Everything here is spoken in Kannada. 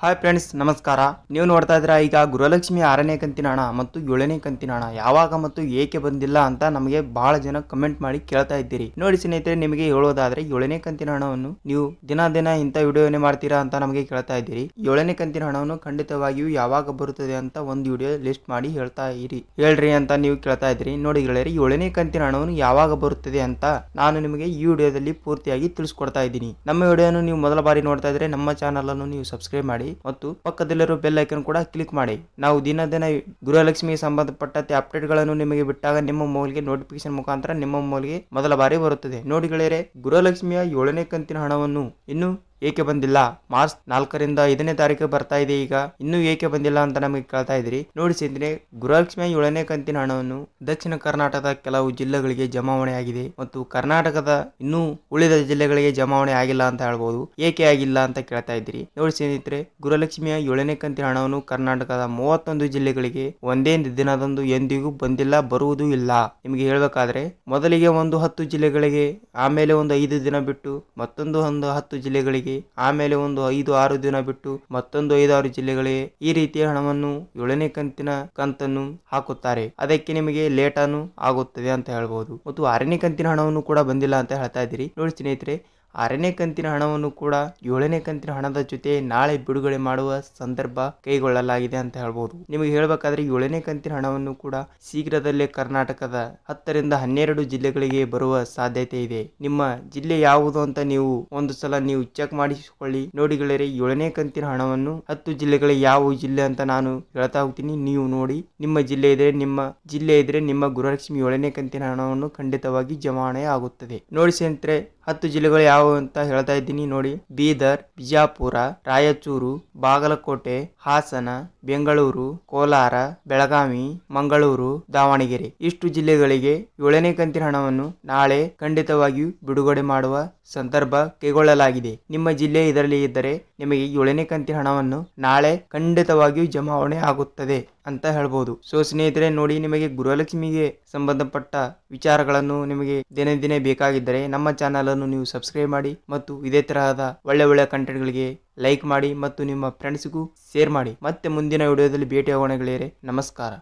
ಹಾಯ್ ಫ್ರೆಂಡ್ಸ್, ನಮಸ್ಕಾರ. ನೀವು ನೋಡ್ತಾ ಇದ್ದೀರಾ ಈಗ ಗೃಹಲಕ್ಷ್ಮಿ 6ನೇ ಕಂತಿನ ಹಣ ಮತ್ತು 7ನೇ ಕಂತಿನ ಹಣ ಯಾವಾಗ ಮತ್ತು ಏಕೆ ಬಂದಿಲ್ಲ ಅಂತ ನಮಗೆ ಬಹಳ ಜನ ಕಮೆಂಟ್ ಮಾಡಿ ಕೇಳ್ತಾ ಇದ್ದೀರಿ. ನೋಡಿ ಸ್ನೇಹಿತರೆ, ನಿಮಗೆ ಹೇಳೋದಾದ್ರೆ 7ನೇ ಕಂತಿನ ಹಣವನ್ನು ನೀವು ದಿನ ಇಂಥ ವಿಡಿಯೋನೇ ಮಾಡ್ತೀರಾ ಅಂತ ನಮಗೆ ಕೇಳ್ತಾ ಇದ್ದೀರಿ. 7ನೇ ಕಂತಿನ ಹಣವನ್ನು ಖಂಡಿತವಾಗಿಯೂ ಯಾವಾಗ ಬರುತ್ತದೆ ಅಂತ ಒಂದು ವಿಡಿಯೋ ಲಿಸ್ಟ್ ಮಾಡಿ ಹೇಳ್ರಿ ಅಂತ ನೀವು ಕೇಳ್ತಾ ಇದ್ದೀರಿ. ನೋಡಿ ಗೆಳೆಯರೆ, 7ನೇ ಕಂತಿನ ಹಣವನ್ನು ಯಾವಾಗ ಬರುತ್ತದೆ ಅಂತ ನಾನು ನಿಮಗೆ ಈ ವಿಡಿಯೋದಲ್ಲಿ ಪೂರ್ತಿಯಾಗಿ ತಿಳಿಸ್ಕೊಡ್ತಾ ಇದ್ದೀನಿ. ನಮ್ಮ ವಿಡಿಯೋನು ನೀವು ಮೊದಲ ಬಾರಿ ನೋಡ್ತಾ ಇದ್ರೆ ನಮ್ಮ ಚಾನಲ್ ಅನ್ನು ನೀವು ಸಬ್ಸ್ಕ್ರೈಬ್ ಮಾಡಿ ಮತ್ತು ಪಕ್ಕದಲ್ಲಿರೋ ಬೆಲ್ ಐಕನ್ ಕೂಡ ಕ್ಲಿಕ್ ಮಾಡಿ. ನಾವು ದಿನ ಗೃಹಲಕ್ಷ್ಮಿಗೆ ಸಂಬಂಧಪಟ್ಟಂತೆ ಅಪ್ಡೇಟ್ ಗಳನ್ನು ನಿಮಗೆ ಬಿಟ್ಟಾಗ ನಿಮ್ಮ ಮೊಬೈಲ್ಗೆ ನೋಟಿಫಿಕೇಶನ್ ಮುಖಾಂತರ ನಿಮ್ಮ ಮೊಬೈಲ್ಗೆ ಮೊದಲ ಬಾರಿ ಬರುತ್ತದೆ. ನೋಡಿ ಗೆಳೆಯರೆ, ಗೃಹಲಕ್ಷ್ಮಿಯ 7ನೇ ಕಂತಿನ ಹಣವನ್ನು ಇನ್ನು ಏಕೆ ಬಂದಿಲ್ಲ? ಮಾರ್ಚ್ 4ರಿಂದ 5ನೇ ತಾರೀಕು ಬರ್ತಾ ಇದೆ. ಈಗ ಇನ್ನೂ ಏಕೆ ಬಂದಿಲ್ಲ ಅಂತ ನಮಗೆ ಕೇಳ್ತಾ ಇದ್ರಿ. ನೋಡಿ ಸ್ನೇಹಿತರೆ, ಗೃಹಲಕ್ಷ್ಮಿಯ 7ನೇ ಕಂತಿನ ಹಣವನ್ನು ದಕ್ಷಿಣ ಕರ್ನಾಟಕದ ಕೆಲವು ಜಿಲ್ಲೆಗಳಿಗೆ ಜಮಾವಣೆ ಆಗಿದೆ ಮತ್ತು ಕರ್ನಾಟಕದ ಇನ್ನೂ ಉಳಿದ ಜಿಲ್ಲೆಗಳಿಗೆ ಜಮಾವಣೆ ಆಗಿಲ್ಲ ಅಂತ ಹೇಳ್ಬೋದು. ಏಕೆ ಆಗಿಲ್ಲ ಅಂತ ಕೇಳ್ತಾ ಇದ್ರಿ. ನೋಡಿ ಸ್ನೇಹಿತರೆ, ಗೃಹಲಕ್ಷ್ಮಿಯ 7ನೇ ಕಂತಿನ ಹಣವನ್ನು ಕರ್ನಾಟಕದ 31 ಜಿಲ್ಲೆಗಳಿಗೆ ಒಂದೇ ದಿನದಂದು ಎಂದಿಗೂ ಬಂದಿಲ್ಲ, ಬರುವುದೂ ಇಲ್ಲ. ನಿಮಗೆ ಹೇಳ್ಬೇಕಾದ್ರೆ ಮೊದಲಿಗೆ ಒಂದು 10 ಜಿಲ್ಲೆಗಳಿಗೆ, ಆಮೇಲೆ ಒಂದು 5 ದಿನ ಬಿಟ್ಟು ಮತ್ತೊಂದು 10 ಜಿಲ್ಲೆಗಳಿಗೆ, ಆಮೇಲೆ ಒಂದು 5-6 ದಿನ ಬಿಟ್ಟು ಮತ್ತೊಂದು 5-6 ಜಿಲ್ಲೆಗಳಿಗೆ ಈ ರೀತಿಯ ಹಣವನ್ನು 7ನೇ ಕಂತಿನ ಕಂತನ್ನು ಹಾಕುತ್ತಾರೆ. ಅದಕ್ಕೆ ನಿಮಗೆ ಲೇಟ್ ಅನ್ನು ಆಗುತ್ತದೆ ಅಂತ ಹೇಳ್ಬಹುದು. ಮತ್ತು 6ನೇ ಕಂತಿನ ಹಣವನ್ನು ಕೂಡ ಬಂದಿಲ್ಲ ಅಂತ ಹೇಳ್ತಾ ಇದ್ದೀರಿ. ನೋಡಿ ಸ್ನೇಹಿತರೆ, 6ನೇ ಕಂತಿನ ಹಣವನ್ನು ಕೂಡ 7ನೇ ಕಂತಿನ ಹಣದ ಜೊತೆ ನಾಳೆ ಬಿಡುಗಡೆ ಮಾಡುವ ಸಂದರ್ಭ ಕೈಗೊಳ್ಳಲಾಗಿದೆ ಅಂತ ಹೇಳ್ಬಹುದು. ನಿಮಗೆ ಹೇಳ್ಬೇಕಾದ್ರೆ 7ನೇ ಕಂತಿನ ಹಣವನ್ನು ಕೂಡ ಶೀಘ್ರದಲ್ಲೇ ಕರ್ನಾಟಕದ 10ರಿಂದ 12 ಜಿಲ್ಲೆಗಳಿಗೆ ಬರುವ ಸಾಧ್ಯತೆ ಇದೆ. ನಿಮ್ಮ ಜಿಲ್ಲೆ ಯಾವುದು ಅಂತ ನೀವು ಒಂದು ಸಲ ನೀವು ಚೆಕ್ ಮಾಡಿಸಿಕೊಳ್ಳಿ. ನೋಡಿ ಗೆಳೆಯರೆ, 7ನೇ ಕಂತಿನ ಹಣವನ್ನು 10 ಜಿಲ್ಲೆಗಳಿಗೆ ಯಾವ ಜಿಲ್ಲೆ ಅಂತ ನಾನು ಹೇಳ್ತಾ ಹೋಗ್ತೀನಿ, ನೀವು ನೋಡಿ. ನಿಮ್ಮ ಜಿಲ್ಲೆ ಇದ್ರೆ ನಿಮ್ಮ ಗೃಹಲಕ್ಷ್ಮಿ 7ನೇ ಕಂತಿನ ಹಣವನ್ನು ಖಂಡಿತವಾಗಿ ಜಮಾವಣೆ ಆಗುತ್ತದೆ. ನೋಡಿ ಸ್ನೇಹಿತರೆ, 10 ಜಿಲ್ಲೆಗಳು ಯಾವುವು ಅಂತ ಹೇಳ್ತಾ ಇದ್ದೀನಿ ನೋಡಿ. ಬೀದರ್, ಬಿಜಾಪುರ, ರಾಯಚೂರು, ಬಾಗಲಕೋಟೆ, ಹಾಸನ, ಬೆಂಗಳೂರು, ಕೋಲಾರ, ಬೆಳಗಾವಿ, ಮಂಗಳೂರು, ದಾವಣಗೆರೆ ಇಷ್ಟು ಜಿಲ್ಲೆಗಳಿಗೆ 7ನೇ ಕಂತಿನ ಹಣವನ್ನು ನಾಳೆ ಖಂಡಿತವಾಗಿಯೂ ಬಿಡುಗಡೆ ಮಾಡುವ ಸಂದರ್ಭ ಕೈಗೊಳ್ಳಲಾಗಿದೆ. ನಿಮ್ಮ ಜಿಲ್ಲೆ ಇದರಲ್ಲಿ ಇದ್ದರೆ ನಿಮಗೆ 7ನೇ ಕಂತಿನ ಹಣವನ್ನು ನಾಳೆ ಖಂಡಿತವಾಗಿಯೂ ಜಮಾವಣೆ ಆಗುತ್ತದೆ ಅಂತ ಹೇಳ್ಬೋದು. ಸೊ ಸ್ನೇಹಿತರೆ, ನೋಡಿ, ನಿಮಗೆ ಗೃಹಲಕ್ಷ್ಮಿಗೆ ಸಂಬಂಧಪಟ್ಟ ವಿಚಾರಗಳನ್ನು ನಿಮಗೆ ದಿನೇ ಬೇಕಾಗಿದ್ದರೆ ನಮ್ಮ ಚಾನಲ್ ಅನ್ನು ನೀವು ಸಬ್ಸ್ಕ್ರೈಬ್ ಮಾಡಿ ಮತ್ತು ಇದೇ ತರಹದ ಒಳ್ಳೆ ಕಂಟೆಂಟ್ ಗಳಿಗೆ ಲೈಕ್ ಮಾಡಿ ಮತ್ತು ನಿಮ್ಮ ಫ್ರೆಂಡ್ಸ್ಗೂ ಶೇರ್ ಮಾಡಿ. ಮತ್ತೆ ಮುಂದಿನ ವಿಡಿಯೋದಲ್ಲಿ ಭೇಟಿ ಆಗೋಣ ಗೆಳೆಯರೆ. ನಮಸ್ಕಾರ.